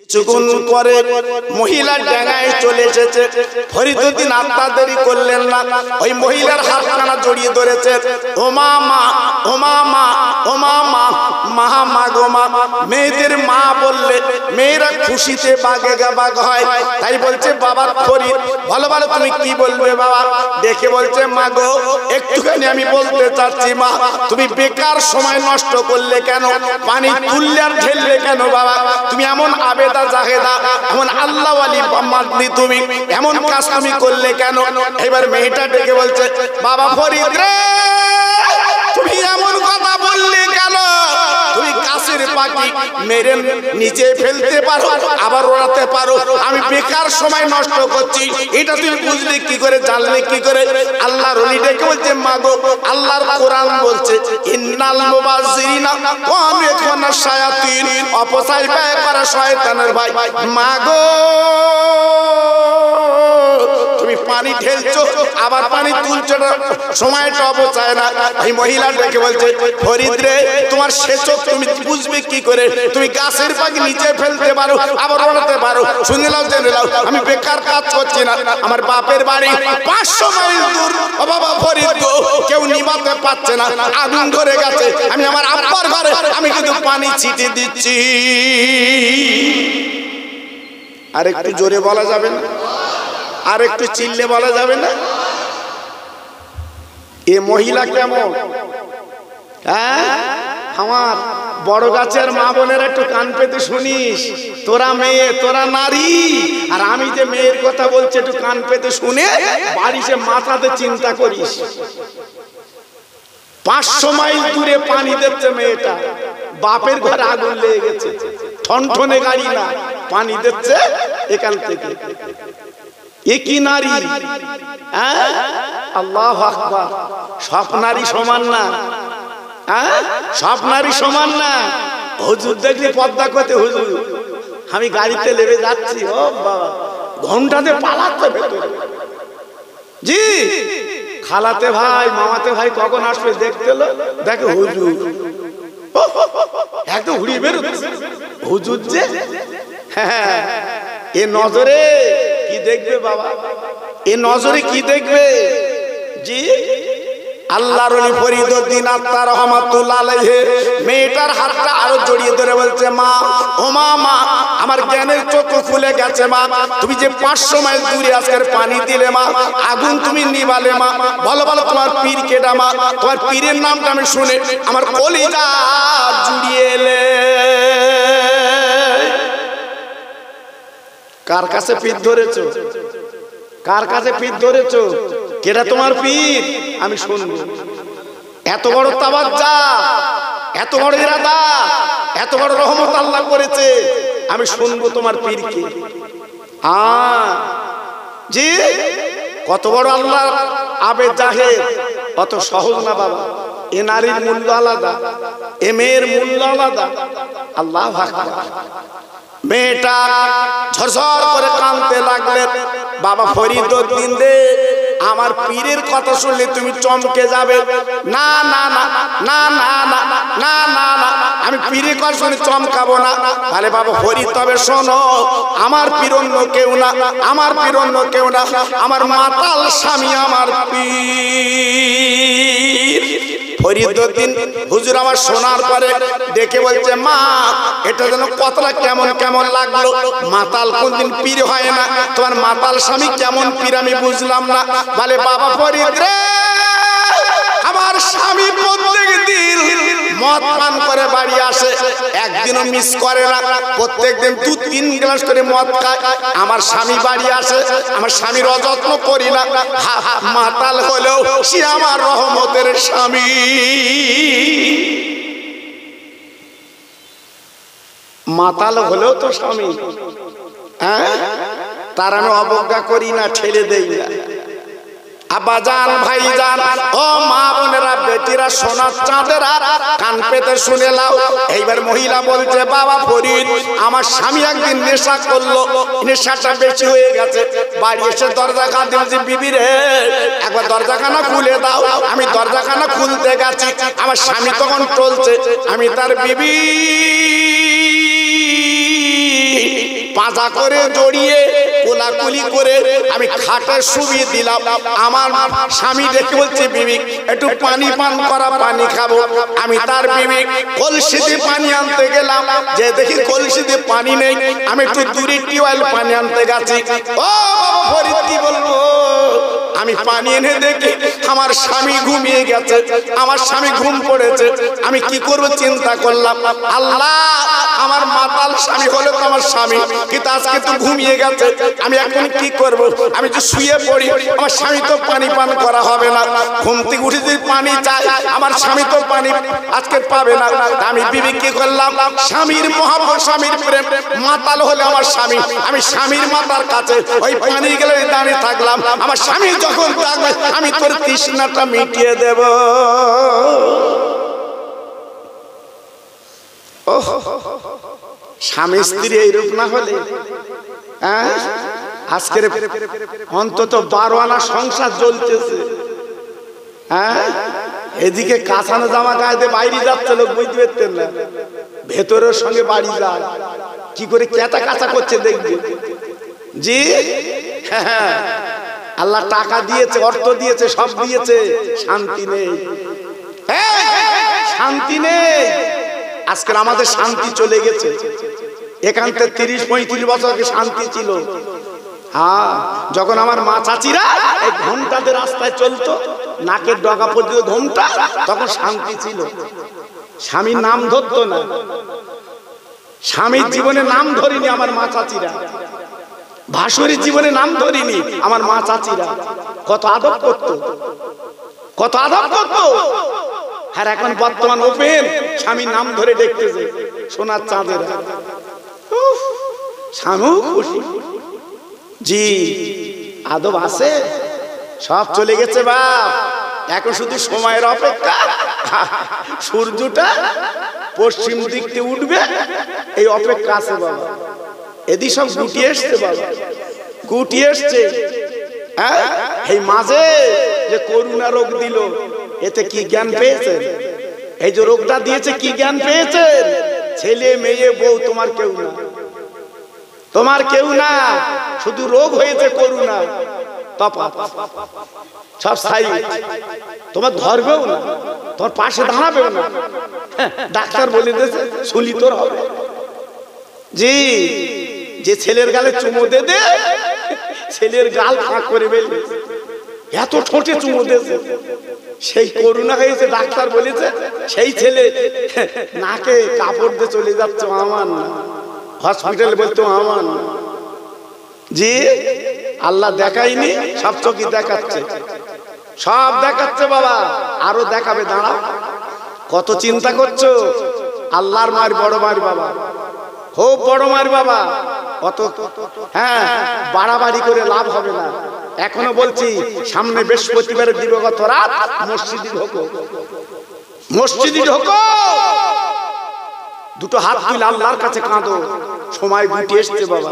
কিছুক্ষণ পরে মহিলা ডাঙায় চলে এসেছে। ফরিদউদ্দিন আত্মা দেরি করলেন না, ওই মহিলার হাতখানা জড়িয়ে ধরেছে। ও মা মা, ও মা মা, ও মা মা, মা মা গো মা। মেয়েদের মা বললে মেয়েরা খুশিতে বাগে বাগ হয়, তাই বলছে বাবা ফরিদ ভালো ভালো তুমি কি বলবে বাবা? দেখে বলছে মা গো একটুখানি আমি বলতে চাচ্ছি মা, তুমি বেকার সময় নষ্ট করলে কেন? পানি তুললে আর ঢেললে কেন বাবা? তুমি এমন আবেদা জাহেদা, এমন আল্লাহ ওয়ালি মাদনি, তুমি এমন কাজ তুমি করলে কেন? এবার মেয়েটা ডেকে বলছে বাবা ফরিদ রে, তুমি এমন কথা বললে কেন? তুমি গাছের পাখি মেরে নিচে ফেলতে পারো, আবার ওড়াতে পারো, আমি বেকার সময় নষ্ট করছি এটা তুমি বুঝলে কি করে, জানলে কি করে? আল্লাহর ওলি ডেকে বলছে মা গো আল্লাহর কোরআন বলছে ইন্নাল মুবাজ্জিরিনা ওয়ামিকুনা শায়াতিন, অপচয় ব্যয় করা শয়তানের ভাই। মা গো তুমি পানি ঢেলছো আবার পানি তুলছো, সময়টা অপচয় না। এই মহিলা ডেকে বলছে ফরিদ রে, তোমার সেচক তুমি বুঝবে কি করে? তুমি গাছের পাখি নিচে ফেলতে পারো, আবার ওড়াতে পারো, শুনে নাও জেনে নাও, আমি বেকার কাজ করছি না। আমার বাপের বাড়ি 500 মাইল দূর, ও বাবা ফরিদ গো, কেউ নিভাতে পারছে না, আগুন ধরে গেছে, আমি আমার আব্বার ঘরে আমি কিন্তু পানি ছিটিয়ে দিচ্ছি। আর একটু জোরে বলা যাবে না? আর একটু চিল্লে বলা যাবে না? এ মহিলা কেমন? হ্যাঁ, আমার বড় গাছের মা বোনের একটু কান পেতে শুনিস, তোরা মেয়ে তোরা নারী, আর আমি যে মেয়ের কথা বলছি একটু কান পেতে শুনে বাড়িতে মাথাতে চিন্তা করিস। 500 মাইল দূরে পানি দিচ্ছে মেয়েটা, বাপের ঘরে আগুন লেগে গেছে, ঠনঠনে গাড়ি না, পানি দিচ্ছে এখান থেকে। এ কি নারী? আল্লাহু আকবার, সব নারী সমান না, সব নারী সমান না। হুজুর দেখলে পর্দা করতে, হুজুর আমি গাড়িতে লেবে যাচ্ছি, ও বাবা ঘন্টাতে পালাচ্ছে ভেতরে, জি খালাতে ভাই মামাতে ভাই কখন আসবে দেখতে এলো, দেখে হুজুর একদম ঘুরিয়ে বেরোচ্ছে। হুজুর যে হ্যাঁ, এ নজরে কি দেখবে বাবা? এ নজরে কি দেখবে? জি আল্লাহর ওলি ফরিদউদ্দিন আত্মা রহমাতুল্লাহ আলাইহি মেয়েটার হাতটা আরো জড়িয়ে ধরে বলছে মা, ও মা মা, আমার জ্ঞানের চোখ খুলে গেছে মা, তুমি যে 500 মাইল দূরে আজকের পানি দিলে মা, আগুন তুমি নিবালে মা, ভালো ভালো তোমার পীর কেডা মা? তোমার পীরের নামটা আমি শুনে আমার কলিজা জুড়িয়ে এলে। কার কাছে পীর ধরেছো? কার কাছে পীর ধরেছো? কেডা তোমার পীর? আমি শুনবো। এত বড় তাওয়াজ্জা, এত বড় ইরাদা, এত বড় রহমত আল্লাহ করেছে, আমি শুনবো তোমার পীরকে। জি কত বড় আল্লাহ আবেদ জাহেদ, অত সহজ না বাবা। এ নারীর মূল্য আলাদা, এ মেয়ের মূল্য আলাদা। আল্লাহু আকবার। মেয়েটা ঝরঝর করে কাঁদতে লাগলেন, বাবা ফরিদউদ্দিন দে, আমার পীরের কথা শুনলে তুমি চমকে যাবে। না না না না না না না না না, আমি পীরের কথা শুনে চমকাবো না। তাহলে বাবা ফরিদ তবে শোনো, আমার পীর অন্য কেউ না, আমার পীর অন্য কেউ না, আমার মাতাল স্বামী আমার পীর। ফরিদউদ্দিন হুজুর আমার শোনার পরে ডেকে বলছে মা, এটা যেন কথাটা কেমন কেমন লাগলো, মাতাল কোনদিন পীর হয় না, তোমার মাতাল স্বামী কেমন পীর আমি বুঝলাম না। বলে বাবা ফরিদ রে, আমার স্বামী প্রত্যেক দিন মদ পান করে বাড়ি আসে, একদিনও মিস করে না, প্রত্যেক দিন 2-3 গ্লাস করে মদ খায়। আমার স্বামী বাড়ি আসে, আমার স্বামীর অযত্ন করি না, মাতাল হলেও সে আমার রহমতের স্বামী। মাতাল হলেও তো স্বামী, হ্যাঁ, তার আমি অবজ্ঞা করি না, ঠেলে দেই না। আব্বাজান ভাইজান ও মা বোনেরা বেটিরা সোনার চাঁদেরা কান পেতে শুনে নাও। এইবার মহিলা বলছে বাবা ফরিদ, আমার স্বামী একদিন নেশা করলো, নেশাটা বেশি হয়ে গেছে, বাড়ি এসে দরজা কাঁদতে বলছে বিবি রে একবার দরজাখানা খুলে দাও। আমি দরজাখানা খুলতে গেছি, আমার স্বামী তখন চলছে, আমি তার বিবি মাজা করে জড়িয়ে কোলাকুলি করে আমি খাটে শুবিয়ে দিলাম। আমার স্বামী দেখে বলছে, বিবি একটু পানি পান করা, পানি খাবো। আমি তার বিবি কলসিতে পানি আনতে গেলাম, যে দেখি কলসিতে পানি নেই। আমি একটু দূরে টিউবওয়েল পানি আনতে গেছি। ও বাবা ফরিদ, কি বলবো, আমি পানি এনে দেখি আমার স্বামী ঘুমিয়ে গেছে। আমার স্বামী ঘুম পড়েছে। আমি কি করব চিন্তা করলাম, আল্লাহ আমার মাতাল স্বামী হলে তো আমার স্বামী, কিন্তু আজকে তো ঘুমিয়ে গেছে। আমি এখন কি করব? আমি তো শুয়ে পড়ি, আমার স্বামী তো পানি পান করা হবে না। ঘুম থেকে উঠে যদি পানি চাই, আমার স্বামী তো পানি আজকে পাবে না। আমি বিবি কি করলাম, স্বামীর মহব্বত, স্বামীর প্রেম, মাতাল হলে আমার স্বামী, আমি স্বামীর মাতার কাছে ওই পানি গেলে দাঁড়িয়ে থাকলাম। আমার স্বামী যখন থাকবে, আমি তোর তৃষ্ণাটা মিটিয়ে দেব। স্বামী স্ত্রী এইরূপ না হলে আজকের অন্তত 12 আনা সংসার চলতেছে। এদিকে কাঁচানো জামা গায়ে দিয়ে বাইরে যাচ্ছে লোক, বুঝতে পারতেন না, ভেতরের সঙ্গে বাড়ি যায় কি করে কেটা কাঁচা করছে দেখবে। জি হ্যাঁ, আল্লাহ টাকা দিয়েছে, অর্থ দিয়েছে, সব দিয়েছে, শান্তি নেই, শান্তি নেই। আজকের আমাদের শান্তি চলে গেছে। এখান থেকে 30-35 বছর আগে শান্তি ছিল। হ্যাঁ, যখন আমার মা চাচিরা এই ঘোমটাতে রাস্তায় চলতো, নাকের ডগা পর্যন্ত ঘোমটা, তখন শান্তি ছিল। স্বামীর নাম ধরতো না, স্বামীর জীবনে নাম ধরিনি আমার মা চাচিরা, ভাসুরের জীবনে নাম ধরিনি আমার মা চাচিরা। কত আদব করতো, কত আদব করতো। আর এখন বর্তমান ওপেন, স্বামীর নাম ধরে দেখতেছে সোনার চাঁদের। স্বামী খুশি। জি, আদব আছে, সব চলে গেছে বাপ। এখন শুধু সময়ের অপেক্ষা, সূর্যটা পশ্চিম দিক থেকে উঠবে, এই অপেক্ষা আছে বাবা। এদিকে সব গুটিয়ে এসছে বাবা, গুটিয়ে এসছে। এই মাঝে যে করোনা রোগ দিল, এতে কি জ্ঞান পেয়েছেন? এই যে রোগটা দিয়েছে, কি জ্ঞান পেয়েছেন? ছেলে মেয়ে বউ তোমার কেউ না, তোমার কেউ না, শুধু রোগ হয়েছে করোনা। তফাৎ সব সাই, তোমার ধরবেও না, তোমার পাশে দাঁড়াবেও না। ডাক্তার বলে দিয়েছে শুলি তোর হবে। জি, যে ছেলের গালে চুমো দে দে, ছেলের গাল ফাঁক করে বেরবে, এত ঠোঁটে চুমো দিয়েছে, সেই করোনা হয়েছে। ডাক্তার বলেছে সেই ছেলে নাকে কাপড় দিয়ে চলে যাচ্ছে, আমার না, হসপিটালে বলতো আমার না। জি, আল্লাহ দেখায়নি, সব চোখই দেখাচ্ছে, সব দেখাচ্ছে বাবা, আরো দেখাবে, দাঁড়াও। কত চিন্তা করছো? আল্লাহর মার, বড় মার বাবা, খুব বড় মার বাবা। অত হ্যাঁ বাড়াবাড়ি করে লাভ হবে না। এখনো বলছি, সামনে বৃহস্পতিবারের দিবগত রাত মসজিদে ঢোকো, মসজিদে ঢোকো, দুটো হাত তুলে আল্লাহর কাছে কাঁদো। সময় গুটিয়ে এসছে বাবা,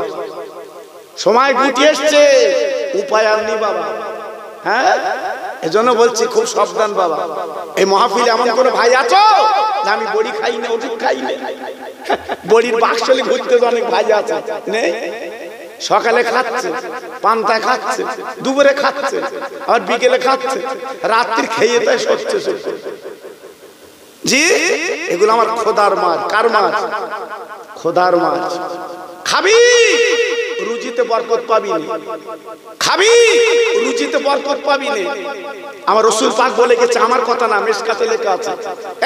সময় গুটিয়ে এসছে, উপায় আর নেই বাবা। হ্যাঁ, এজন্য বলছি খুব সাবধান বাবা। এই মাহফিলে এমন কোন ভাই আছো যে আমি বড়ি খাই না, ওষুধ খাই না, বড়ির বাক্সলে ঘুরতে অনেক ভাই আছে নেই? সকালে খাচ্ছে, পান্তায় খাচ্ছে, দুপুরে খাচ্ছে, আর বিকেলে খাচ্ছে, রাত্রি খেয়ে তাই সচ্ছে সচ্ছে। জি, এগুলো আমার খোদার মাছ। কার মাছ? খোদার মাছ। খাবি, রুজিতে বরকত পাবি না, খাবি, রুজিতে বরকত পাবি না। আমার রাসূল পাক বলে গেছে, আমার কথা না, মিশকাতে লেখা আছে,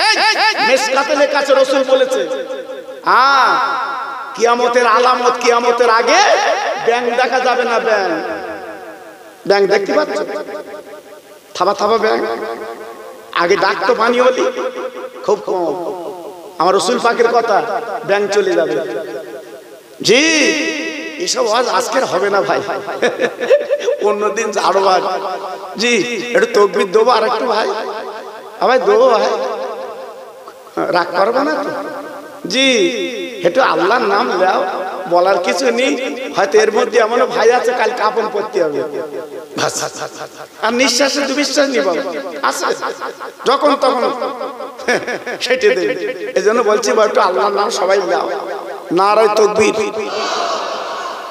এই মিশকাতে লেখা আছে, রাসূল বলেছে, কিয়ামতের আলামত, কিয়ামতের আগে ব্যাঙ দেখা যাবে না। ব্যাঙ, ব্যাঙ দেখতে পাচ্ছ? থাবা থাবা ব্যাঙ। আগে ডাকতো পানি হলি, খুব কম। আমার রাসূল পাকের কথা, ব্যাঙ চলে যাবে। জি, এসব আজকের হবে না ভাই, অন্যদিন আরো ভাই। জি, একটু তকবীর দেবো আর একটু ভাই, ভাই দেবো ভাই, রাগ করবে না তো? জি, একটু আল্লাহর নাম দাও, বলার কিছু নেই। হয়তো এর মধ্যে এমন ভাই আছে কাল কাপন পড়তে হবে, আর নিঃশ্বাসে দুঃশ্বাস নিব আছে, যখন তখন সেটে দেবে। এই জন্য বলছি একটু আল্লাহর নাম সবাই দাও। নারায়ে তাকবীর,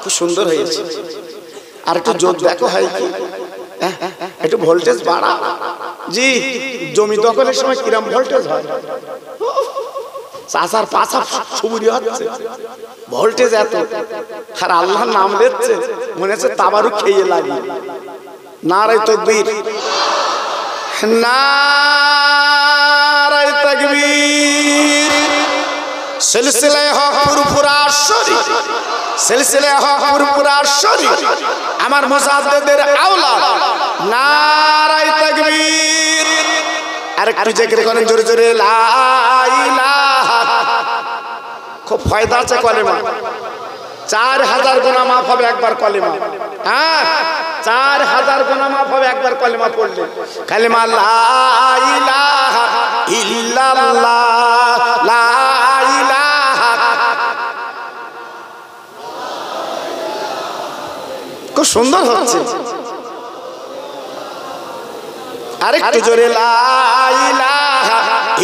খুব সুন্দর হয়েছে। আর একটু জোর দেখো হয় কি, একটু ভোল্টেজ বাড়া। জি, জমি দখলের সময় কিরম ভোল্টেজ হয়, চাষার পাশা সুবুরি হচ্ছে, ভোল্টেজ এত। আর আল্লাহর নাম দিচ্ছে, মনে হচ্ছে তাবারু খেয়ে লাগি। নারে তাকবীর, নারে তাকবীর। সিলসিলায়ে হক ফুরফুরা শরীফ, সিলসিলায়ে হক ফুরফুরা শরীফ আমার মুজাদ্দিদের আওলাদ। নারে তাকবীর। আর একটু জিকির করেন জোরে জোরে, লা ইলাহা। খুব ফায়দা আছে কলেমা, 4000 গুনাহ মাফ হবে একবার কলেমা। হ্যাঁ, 4000 গুনাহ মাফ হবে একবার কলেমা পড়লে। কালেমা লা ইলাহা ইল্লাল্লাহ, লা ইলাহা। খুব সুন্দর হচ্ছে। আরেকটু জোরে, লা ইলাহা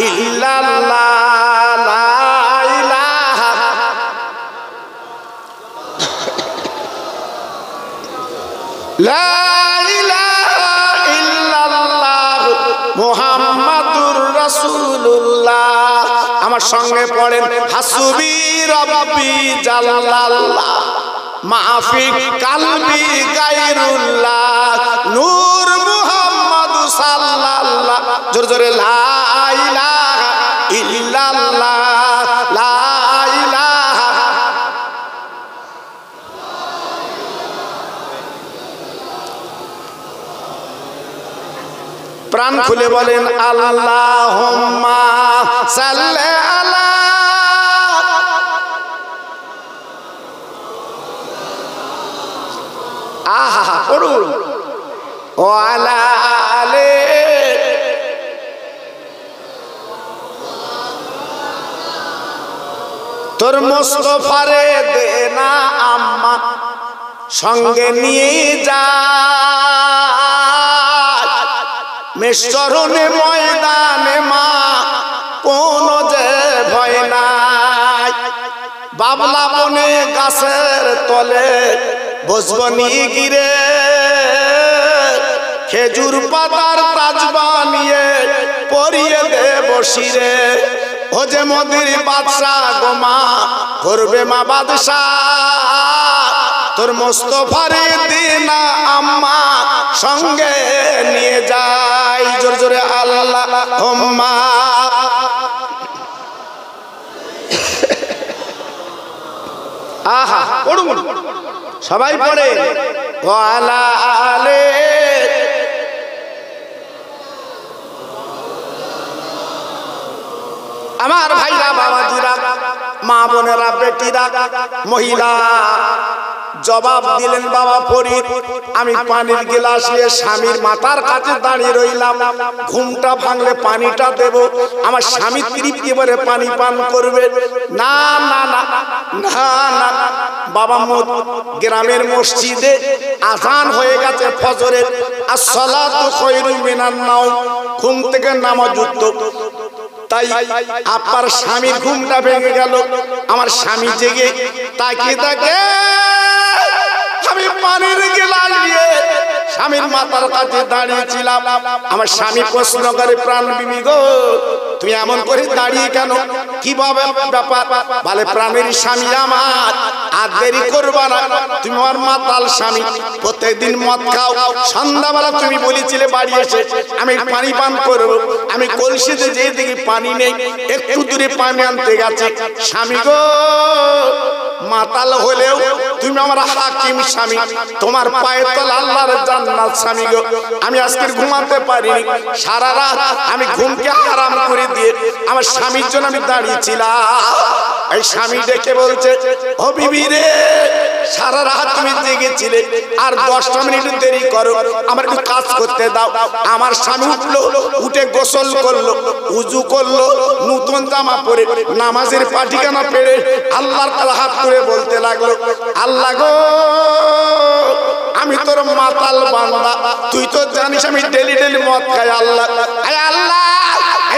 ইল্লাল্লাহ, লা ইলাহা। লা ইলাহা ইল্লাল্লাহ মুহাম্মাদুর রাসূলুল্লাহ। আমার সঙ্গে পড়েন, হাসবি রাব্বি জাল্লাল্লাহ, মাফি কালবি গায়রুল্লাহ, নূর মুহাম্মদ সাল্লাল্লাহ। জোরে জোরে, লা ইলাহা ইল্লাল্লাহ, লা ইলাহা। প্রাণ খুলে বলেন, আল্লাহুম্মা সাল্লি আলা। আহা পড়ুন, ওয়ালা আলে। তোর মুস্তাফারে দে না আম্মা সঙ্গে নিয়ে যা, মেশরণে ময়দানে মা কোনো যে ভয় নাই। বাবলা বনে গাছের তলে বসব নিয়ে গিরে, খেজুর পাতার তাজ বানিয়ে পরিয়ে দেব শিরে। ও যে মদির বাদশাহ গো মা, করবে মা বাদশাহ, তোর মুস্তাফারে দিনা আম্মা সঙ্গে নিয়ে যাই। জোরে জোরে, আল্লাহুম্মা। আহা পড়ুন, সবাই পড়ে, ওয়ালা আলে। আমার ভাইরা, বাবাজিরা, মা বোনেরা, বেটিরা, মহিলা জবাব দিলেন, বাবা ফরিদ আমি পানির গ্লাস নিয়ে স্বামীর মাথার কাছে দাঁড়িয়ে রইলাম, ঘুমটা ভাঙলে পানিটা দেব, আমার স্বামী তৃপ্তি ভরে পানি পান করবে। না না না না না, বাবা গ্রামের মসজিদে আজান হয়ে গেছে ফজরের, আসসালাতু খায়রুম মিনান নাওম, ঘুম থেকে নামাজ উঠত। তাই আপনার স্বামীর ঘুমটা ভেঙে গেল। আমার স্বামী জেগে তাকিয়ে থাকে, আমি পানির গ্লাস নিয়ে স্বামীর মাথার কাছে দাঁড়িয়েছিলাম। আমার স্বামী প্রশ্ন করে, প্রাণ বিবি গো তুমি এমন করে দাঁড়িয়ে কেন, কিভাবে ব্যাপার? বলে, প্রাণের স্বামী আমার, আর দেরি করবা না, তুমি আমার মাতাল স্বামী, প্রত্যেকদিন মদ খাও, সন্ধ্যাবেলা তুমি বলেছিলে বাড়ি এসে আমি পানি পান করবো, আমি কলসিতে যেয়ে দেখি পানি নেই, একটু দূরে পানি আনতে গেছে। স্বামী গো মাতাল হলেও তুমি আমার হাকিম স্বামী, তোমার পায়ের তলা আল্লাহর জান্নাত স্বামী গো। আমি আজকে ঘুমাতে পারিনি, সারা রাত আমি ঘুমকে হারাম করে দিয়ে আমার স্বামীর জন্য আমি দাঁড়িয়েছিলাম। এই স্বামী ডেকে বলছে, ও বিবি রে, সারা রাত তুমি জেগেছিলে, আর 10টা মিনিট দেরি করো, আমার একটু কাজ করতে দাও। আমার স্বামী উঠলো, উঠে গোসল করলো, উজু করলো, নতুন জামা পরে নামাজের পাটিখানা পেরে আল্লাহর কাছে হাত করে বলতে লাগলো, আল্লাহ গো আমি তোর মাতাল বান্দা, তুই তো জানিস আমি ডেলি ডেলি মদ খাই। আল্লাহ, আল্লাহ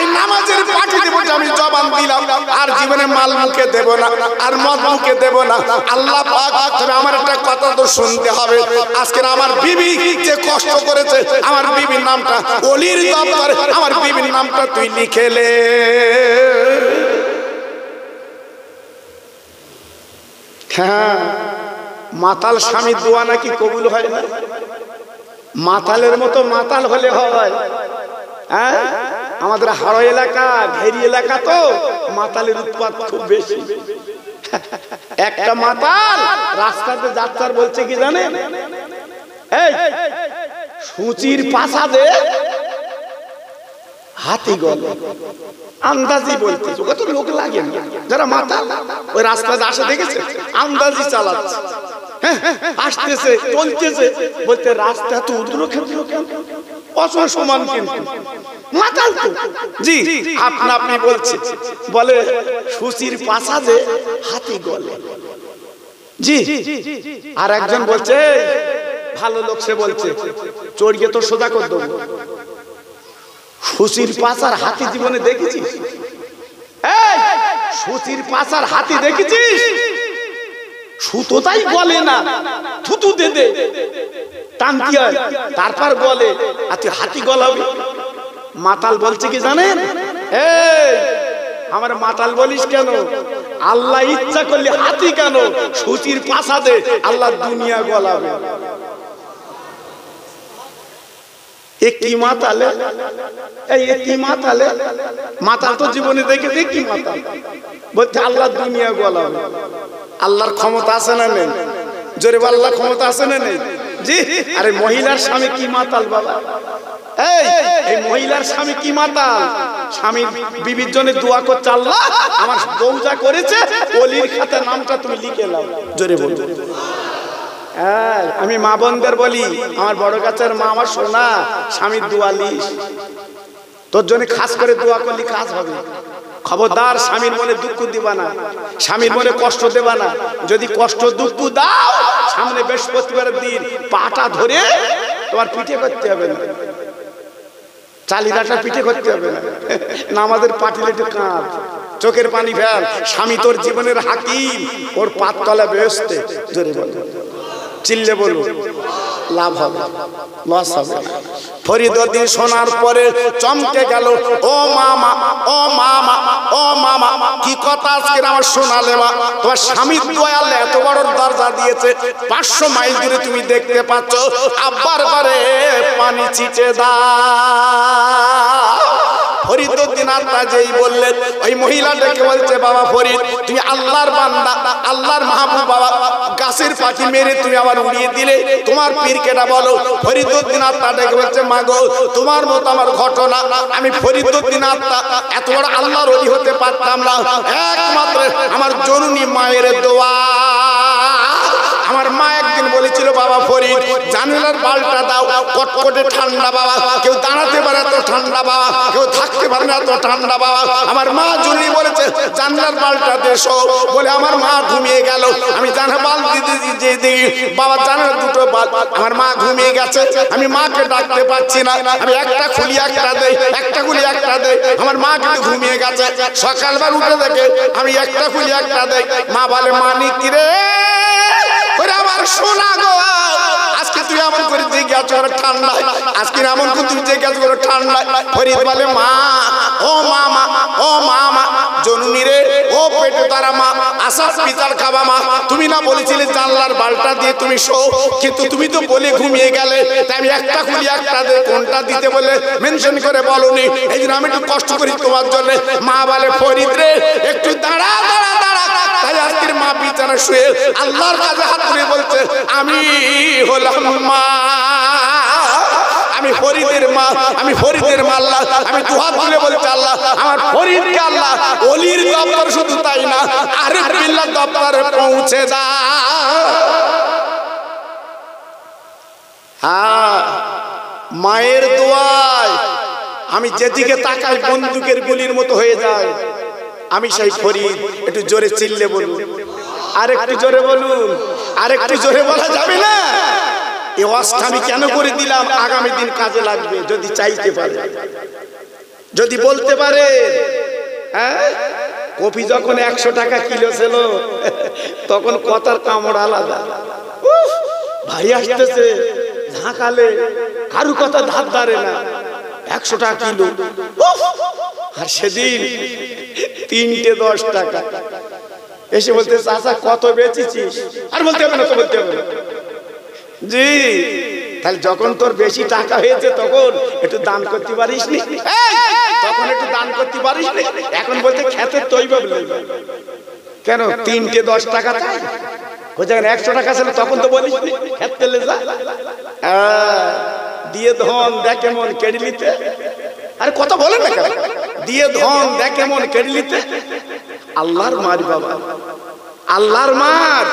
এই নামাজের পাঠি দেব, আমি জবান দিলাম আর জীবনে মাল মুখে দেব না, আর মদ মুখে দেব না। আল্লাহ পাক, তবে আমার একটা কথা তো শুনতে হবে। আজকে আমার বিবি যে কষ্ট করেছে, আমার বিবির নামটা ওলির দপ্তরে আমার বিবির নামটা তুই লিখেলে। হ্যাঁ, মাতাল স্বামীর দোয়া নাকি কবুল হয় না? মাতালের মতো মাতাল হলে হয়? হ্যাঁ, আমাদের হাড় এলাকা, ঘেরি এলাকা, তো মাতালের উৎপাত খুব বেশি। একটা মাতাল রাস্তাতে যাচ্ছে আর বলছে কি জানেন, এই সূচির পাছাদে হাতি গল। আন্দাজি বলতেছে, ওকে তো লোক লাগে না, যারা মাতাল ওই রাস্তাতে আসে দেখেছে, আন্দাজি চালাচ্ছে। আসতেছে, চলতেছে, বলতে রাস্তা তো উদ্র ক্ষেত্র কেন অসমান, কিন্তু মাতাল তো। জি, আপনি বলছে, বলে সূচির পাছাদে হাতি গলে। জি, আর একজন বলছে, ভালো লোক, সে বলছে চড়িয়ে তো সোজা করে দেবো। সূচির পাছার হাতি জীবনে দেখেছিস? এই সূচির পাছার হাতি দেখেছিস? সুতোটাই বলে না, থুতু দে দে টানতি হয়, তারপর বলে আর তুই হাতি গলাবি। মাতাল বলছে কি জানেন, এই আমার মাতাল বলিস কেন? আল্লাহ ইচ্ছা করলে হাতি কেন, সূচির পাছাদে আল্লাহ দুনিয়া গলাবে। কি মাতালে, কি মাতালে? মাতাল তো জীবনে দেখে কি মাতাল বলছে আল্লাহ দুনিয়া গলাবে। আল্লাহর ক্ষমতা আছে না নেই? জোরে বল, আল্লাহর ক্ষমতা আছে না নেই? জি। আরে মহিলার স্বামী কি মাতাল বাবা? এই মহিলার স্বামী কি মাতাল? স্বামী বিবির জন্য দোয়া করছে, আল্লাহ আমার বউ যা করেছে ওলির খাতা নামটা তুমি লিখে নাও। জোরে বল। আমি মা বোনদের বলি, আমার বড় গাছের মা, আমার সোনা, স্বামীর দোয়া লিস, তোর জন্য খাস করে দোয়া করলি কাজ হবে। খবরদার স্বামীর মনে দুঃখ দিবা না, স্বামীর মনে কষ্ট দেবা না। যদি কষ্ট দুঃখ দাও, সামনে বৃহস্পতিবারের দিন পাটা ধরে তোমার পিঠে করতে হবে না, চালিদাটা পিঠে করতে হবে না, নামাজের পাটিলে একটু কাঁদ, চোখের পানি ফেল। স্বামী তোর জীবনের হাকিম, ওর পাততলা বেহেশতে। জোরে বল, চিল্লে বলুন, লাভ হবে, লস হবে না। ফরিদুদ্দিন শোনার পরে চমকে গেল, ও মামা, ও মামা, ও মামা, কি কথা আজকে আমার শোনালে মা? তোমার স্বামীর দয়াল এত বড় দরজা দিয়েছে, 500 মাইল দূরে তুমি দেখতে পাচ্ছ, আব্বার ঘরে পানি ছিটে দাও। ফরিদুদ্দিন আত্মা যেই বললেন, ওই মহিলা ডেকে বলছে, বাবা ফরিদ, তুমি আল্লাহর বান্দা, আল্লাহর মাহবুব, বাবা গাছের পাখি মেরে তুমি আবার উড়িয়ে দিলে, তোমার পীর কেটা বলো। ফরিদুদ্দিন আত্মা ডেকে বলছে, মা গো, তোমার মতো আমার ঘটনা, আমি ফরিদুদ্দিন আত্মা এত বড় আল্লাহর ওলি হতে পারতাম না, একমাত্র আমার জননী মায়ের দোয়া। আমার মা একদিন বলেছিল, বাবা ফরিদ, জানালার বালটা দাও, কটকটে ঠান্ডা বাবা, কেউ দাঁড়াতে পারে এত ঠান্ডা বাবা, কেউ থাকতে পারে না এত ঠান্ডা বাবা। আমার মা জুনি বলেছে, জানালার বালটা দেশো, বলে আমার মা ঘুমিয়ে গেল। আমি জানা বাল দিতে দিই, বাবা জানালার দুটো বাল, আমার মা ঘুমিয়ে গেছে, আমি মাকে ডাকতে পারছি না, আমি একটা খুলি একটা দেই, একটা খুলি একটা দেই, আমার মা কিন্তু ঘুমিয়ে গেছে। সকালবার উঠে দেখে আমি একটা খুলি একটা দেই, মা বলে, মানিক রে আমার সোনা গো, আজকে তুই এমন করে জিজ্ঞাসা করে ঠান্ডায়, আজকে এমন করে তুই জিজ্ঞাসা করে ঠান্ডায়। ফরিদ বলে, মা, ও মামা, ও মামা, জননী রে, ও পেটে তারা মা, আসাস পিতার খাবা মা, তুমি না বলেছিলে জানলার বালটা দিয়ে তুমি শো, কিন্তু তুমি তো বলে ঘুমিয়ে গেলে, তাই আমি একটা খুলি একটা দে, কোনটা দিতে বলে মেনশন করে বলনি, এই জন্য আমি একটু কষ্ট করি তোমার জন্য। মা বলে, ফরিদ রে, একটু দাঁড়া দাঁড়া দাঁড়া। তাই আজকের মা বিছানা শুয়ে আল্লাহর কাছে হাত তুলে বলছে, আমি হলাম মা, আমি ফরিদের মা, আমি ফরিদের মা। আল্লাহ, আমি দুহাত তুলে বলছি, আল্লাহ আমার ফরিদকে আল্লাহ ওলির দপ্তর, শুধু তাই না আরেক বিল্লাহ দপ্তরে পৌঁছে দাও। হ্যাঁ, মায়ের দোয়ায় আমি যেদিকে তাকাই বন্দুকের গুলির মতো হয়ে যায়। আমি সেই ফরিদ। একটু জোরে চিল্লে বলুন, আর একটু জোরে বলুন, আর একটু জোরে বলা যাবে না? এই ওয়াজটা আমি কেন করে দিলাম? আগামী দিন কাজে লাগবে যদি চাইতে পারে। যদি বলতে পারে হ্যাঁ, কপি যখন 100 টাকা কিলো ছিল তখন কথার কামড় আলাদা। ভাই আসতেছে ঝাঁকালে কারু কথা ধার ধারে না, 100 টাকা কিলো। আর সেদিন 3টে 10 টাকা এসে বলতে চাচা কত বেচেছিস? আর বলতে হবে না, তো বলতে হবে না জি। তাহলে যখন তোর বেশি টাকা হয়েছে তখন একটু দান করতে পারিস নি, তখন একটু দান করতে পারিস নি। এখন বলতে খেতে তৈব কেন 3টে 10 টাকা যখন 100 টাকা ছিল তখন তো বলিস নি খেতে যা দিয়ে ধন দেখ কেমন কেড়ে নিতে। আরে কথা বলেন না কেন? দিয়ে ধন দেখ কেমন কেড়ে নিতে। আল্লাহর মার বাবা, আল্লাহর মার,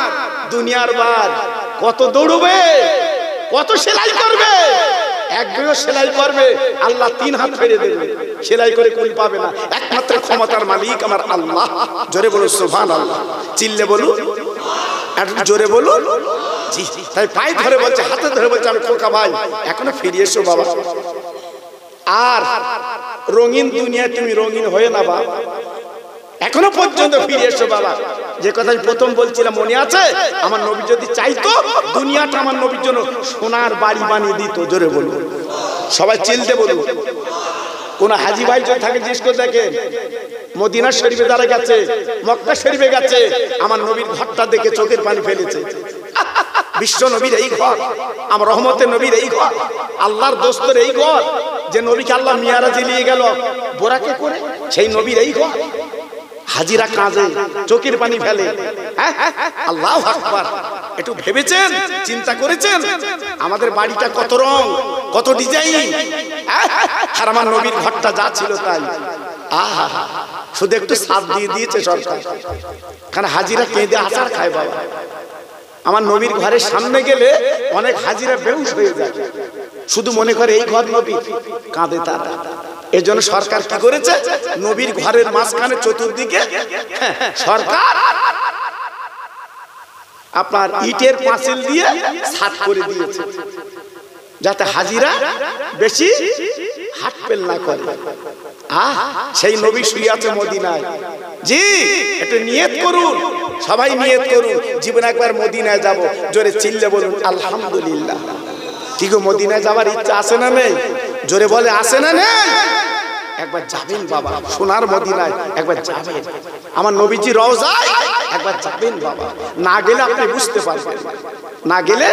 দুনিয়ার বার। কত দৌড়বে, কত সেলাই করবে, একদিনও সেলাই করবে আল্লাহ 3 হাত ফেরে দেবে, সেলাই করে কুল পাবে না। একমাত্র ক্ষমতার মালিক আমার আল্লাহ। জোরে বলো সুবহানাল্লাহ, চিল্লে বলুন, একটু জোরে বলুন জি। তাই পায়ে ধরে বলছে, হাতে ধরে বলছে, আমি খোকা ভাই এখনো ফিরে এসো বাবা। আর রঙিন দুনিয়ায় তুমি রঙিন হয়ে না বাবা, এখনো পর্যন্ত ফিরে এসো বাবা। যে কথা আমি প্রথম বলছিলাম মনে আছে? আমার নবী যদি চাইতো দুনিয়াটা আমার নবীর জন্য সোনার বাড়ি বানিয়ে দিত। জোরে বলুন, সবাই চিলতে বলুন। কোন হাজি ভাই যদি থাকে জিজ্ঞেস করে দেখেন, মদিনা শরীফে যারা গেছে, মক্কা শরীফে গেছে, আমার নবীর ঘরটা দেখে চোখের পানি ফেলেছে। বিশ্ব নবীর এই ঘর, আমার রহমতের নবীর এই ঘর, আল্লাহর দোস্তর এই ঘর, যে নবীকে আল্লাহ মিয়ারাজে নিয়ে গেল বোরাকে করে, সেই নবীর এই ঘর। হাজিরা কাঁদে, চোখের পানি ফেলে। আল্লাহু আকবার। একটু ভেবেছেন, চিন্তা করেছেন আমাদের বাড়িটা কত রং, কত ডিজাইন, আর আমার নবীর ঘরটা যা ছিল তাই। আহা, শুধু একটু সাথ দিয়ে দিয়েছে সরকার, কারণ হাজিরা কেঁদে আচার খায় বাবা। আমার নবীর ঘরের সামনে গেলে অনেক হাজিরা বেহুশ হয়ে যায়, শুধু মনে করে এই ঘর নবীর, কাঁদে তারা। এই জন্য সরকার কি করেছে, নবীর ঘরের মাঝখানে চতুর্দিকে সরকার আপনার ইটের পাঁচিল দিয়ে ছাদ করে দিয়েছে, যাতে হাজিরা বেশি হাঁটপেল না করে। সেই নবী শুয়ে আছে মদিনায়। জি, একটু নিয়ত করুন, সবাই নিয়ত করুন, জীবনে একবার মদিনায় যাব। জোরে চিল্লে বলুন আলহামদুলিল্লাহ। কি গো, মদিনায় যাওয়ার ইচ্ছা আছে না নেই? জোরে বলে আছে না নেই? একবার যাবেন বাবা, সোনার মদিনায় একবার যাবেন, আমার নবীজি রওজায় একবার যাবেন বাবা। না গেলে আপনি বুঝতে পারবেন, না গেলে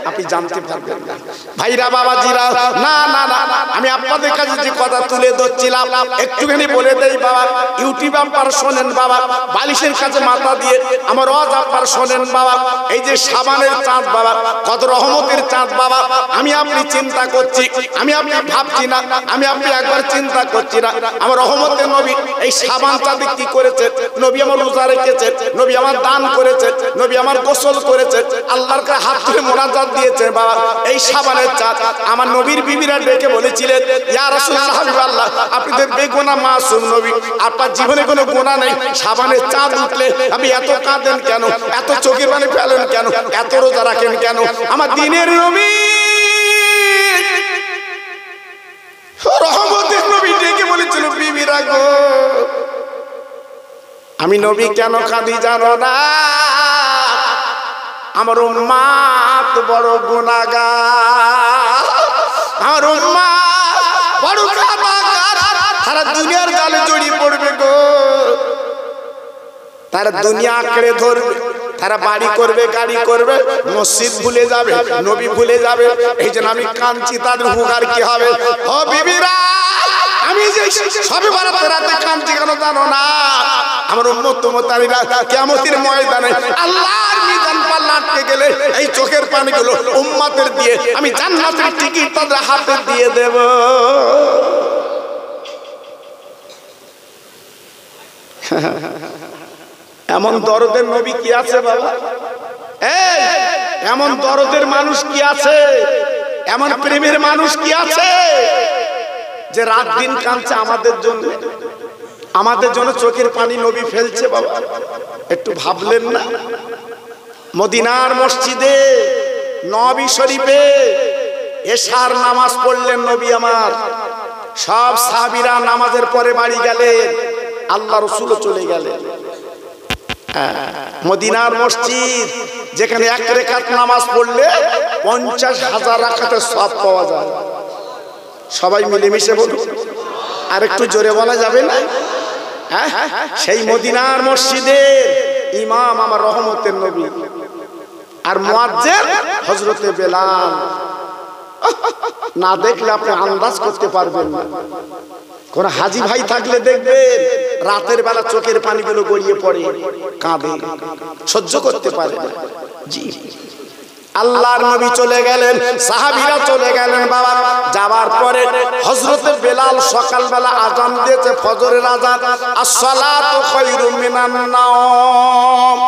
আপনি জানতে পারবেন না। ভাইরা বাবাজিরা, না না না, আমি আপনাদের কাছে যে কথা তুলে ধরছিলাম একটুখানি বলে দেই বাবা। ইউটিউব আপনার শোনেন বাবা, বালিশের কাছে মাথা দিয়ে আমার ওয়াজ আপনার শোনেন বাবা। এই যে সাবানের চাঁদ বাবা, কত রহমতের চাঁদ বাবা। আমি আপনি চিন্তা করছি, আমি আপনি ভাবছি না, আমি আপনি একবার চিন্তা করছি না। আমার রহমতের নবী এই সাবান চাঁদে কি করেছে? নবী আমার রোজা রেখেছে, নবী আমার দান করেছে, নবী আমার গোসল করেছে, আল্লাহর কাছে হাত তুলে মোনাজাত দিয়েছে বাবা। এই সাবানের চাঁদ আমার নবীর বিবিরা ডেকে বলেছিলেন, ইয়া রাসূলুল্লাহ, হাবিবাল্লাহ, আপনি তো বেগুনাহ মাসুম নবী, আপনার জীবনে কোনো গুনাহ নেই, সাবানের চাঁদ উঠলে আপনি এত কাঁদেন কেন, এত চোখের পানি ফেলেন কেন, এত রোজা রাখেন কেন? আমার দ্বীনের নবী, রহমতের নবী ডেকে বলেছিল, বিবিরা গো, আমি নবী কেন কাঁদি জানো না? আমার উম্মত বড় গুনাহগার, আমার উম্মত বড় গুনাহগার, সারা দুনিয়ার জালে জড়িয়ে পড়বে গো, তারা দুনিয়া আঁকড়ে ধরবে, তারা বাড়ি করবে, গাড়ি করবে, মসজিদ ভুলে যাবে, নবী ভুলে যাবে। এই জন্য আমি কাঁদছি, তাদের হুকার কি হবে? ও বিবিরা, আমি যে সবে বারাতের রাতে কাঁদছি কেন জানো না? আমার উম্মত উম্মতারিরা কিয়ামতের ময়দানে আল্লাহর মিজান পাল্লা আটকে গেলে এই চোখের পানিগুলো উম্মতের দিয়ে আমি জান্নাতের টিকিট তাদের হাতে দিয়ে দেব। এমন দরদের নবী কি আছে বাবা? এই এমন দরদের মানুষ কি আছে? এমন প্রেমের মানুষ কি আছে যে রাত দিন কাঁদছে আমাদের জন্য? আমাদের জন্য চোখের পানি নবী ফেলছে বাবা। একটু ভাবলেন না? মদিনার মসজিদে নবী শরীফে এশার নামাজ পড়লেন নবী আমার, সব সাহাবীরা নামাজের পরে বাড়ি গেলেন, আল্লাহ রাসূলও চলে গেলেন। মদিনার মসজিদ যেখানে এক রাকাত নামাজ পড়লে 50,000 রাকাতের সওয়াব পাওয়া যায়। সবাই মিলেমিশে বলুন, আর একটু জোরে বলা যাবে না? সেই মদিনার মসজিদের ইমাম আমার রহমতের নবী, আর মুয়াজ্জিন হযরতে বেলাল। না দেখলে আপনি আন্দাজ করতে পারবেন না। কোন হাজী ভাই থাকলে দেখবেন রাতের বেলা চোখের পানিগুলো গড়িয়ে পড়ে, কাঁদে, সহ্য করতে পারে না। জি, আল্লাহর নবী চলে গেলেন, সাহাবীরা চলে গেলেন বাবা। যাবার পরে হযরতে বেলাল সকালবেলা আযান দিয়েছে, ফজরের আযান, আসসালাতু খায়রুম মিনান নাওম।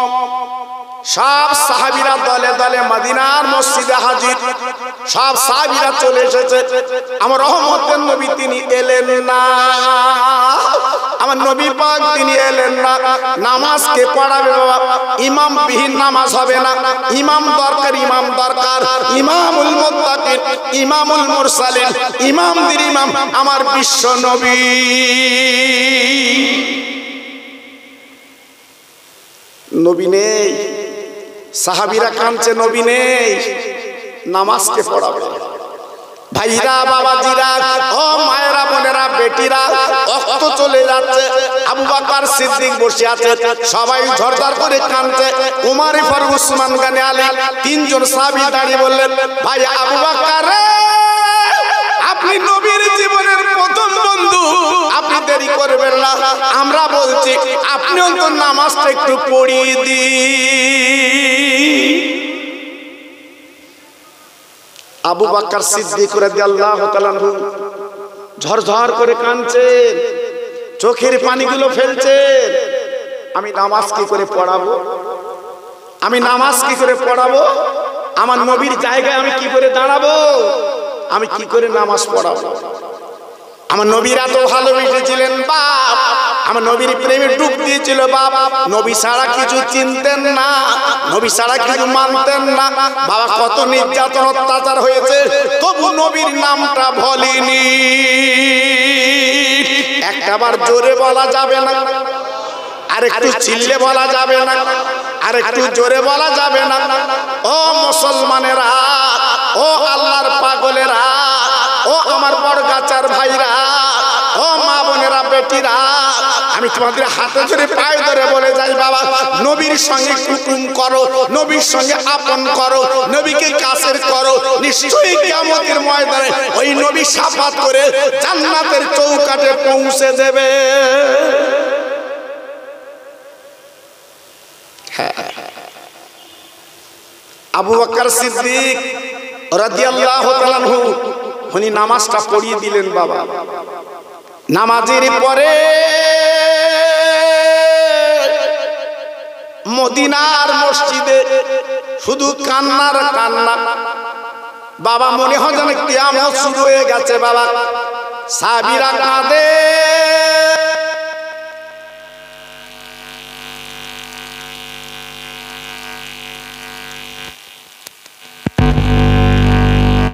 সব সাহাবীরা দলে দলে মদিনার মসজিদে হাজির। সব সাহাবীরা চলে এসেছে। আমার রহমতের নবী তিনি এলেন না, আমার নবী পাক তিনি এলেন না। নামাজ কে পড়াবে বাবা? ইমাম বিহীন নামাজ হবে না। ইমাম দরকার, ইমাম দরকার। ইমামুল মুত্তাকিন, ইমামুল মুরসালিন, ইমামদের ইমাম আমার বিশ্ব নবী। নবী নেই, সাহাবীরা কাঁদছে, নবী নেই, নামাজকে পড়াবে। ভাইরা, বাবাজিরা, ও মায়েরা, বোনেরা, বেটিরা, ওয়াক্ত চলে যাচ্ছে। আবু বকর সিদ্দিক বসে আছে, সবাই ঝরঝর করে কাঁদছে। উমর, ফারুক, উসমান, গনি, আলী, তিনজন সাহাবী দাঁড়িয়ে বললেন, ভাই আবু বকর, আপনি নবীর জীবনের প্রথম বন্ধু, আপনি দেরি করবেন না। আমরা বলছি আপনি অন্তত নামাজটা একটু পড়িয়ে দিন। আবু বকর সিদ্দিক রাদিয়াল্লাহু তাআলা ঝরঝর করে কাঁদছেন, চোখের পানিগুলো ফেলছেন। আমি নামাজ কি করে পড়াবো? আমি নামাজ কি করে পড়াবো? আমার নবীর জায়গায় আমি কি করে দাঁড়াবো? আমি কি করে নামাজ পড়াবো? আমার নবীর এত ভালোবেসেছিলেন বাপ, আমার নবীর প্রেমে ডুব দিয়েছিল বাপ। নবী ছাড়া কিছু চিনতেন না, নবী ছাড়া কিছু মানতেন না। বাবা কত নির্যাতন অত্যাচার হয়েছে, তবু নবীর নামটা ভুলিনি। একটাবার জোরে বলা যাবে না, আর একটু চিল্লে বলা যাবে না, আর একটু জোরে বলা যাবে না? ও মুসলমানেরা, ও আল্লাহর পাগলেরা, ও আমার বড়গাছার ভাইরা, ও মা বোনেরা, বেটিরা, আমি তোমাদের হাতে ধরে পায়ে ধরে বলে যাই বাবা, নবীর সঙ্গে কুকুম করো, নবীর সঙ্গে আপন করো, নবীকে কাছের করো। নিশ্চয়ই কিয়ামতের ময়দানে ওই নবী শাফাত করে জান্নাতের চৌকাঠে পৌঁছে দেবে। আবু বকর সিদ্দিক রাদিয়াল্লাহু তাআলা আনহু উনি নামাজটা পড়িয়ে দিলেন বাবা। নামাজের পরে মদিনার মসজিদে শুধু কান্নার কান্না বাবা। মনে হয় যেন কিয়ামত শুরু হয়ে গেছে বাবা। সাহাবীরা কাঁদে,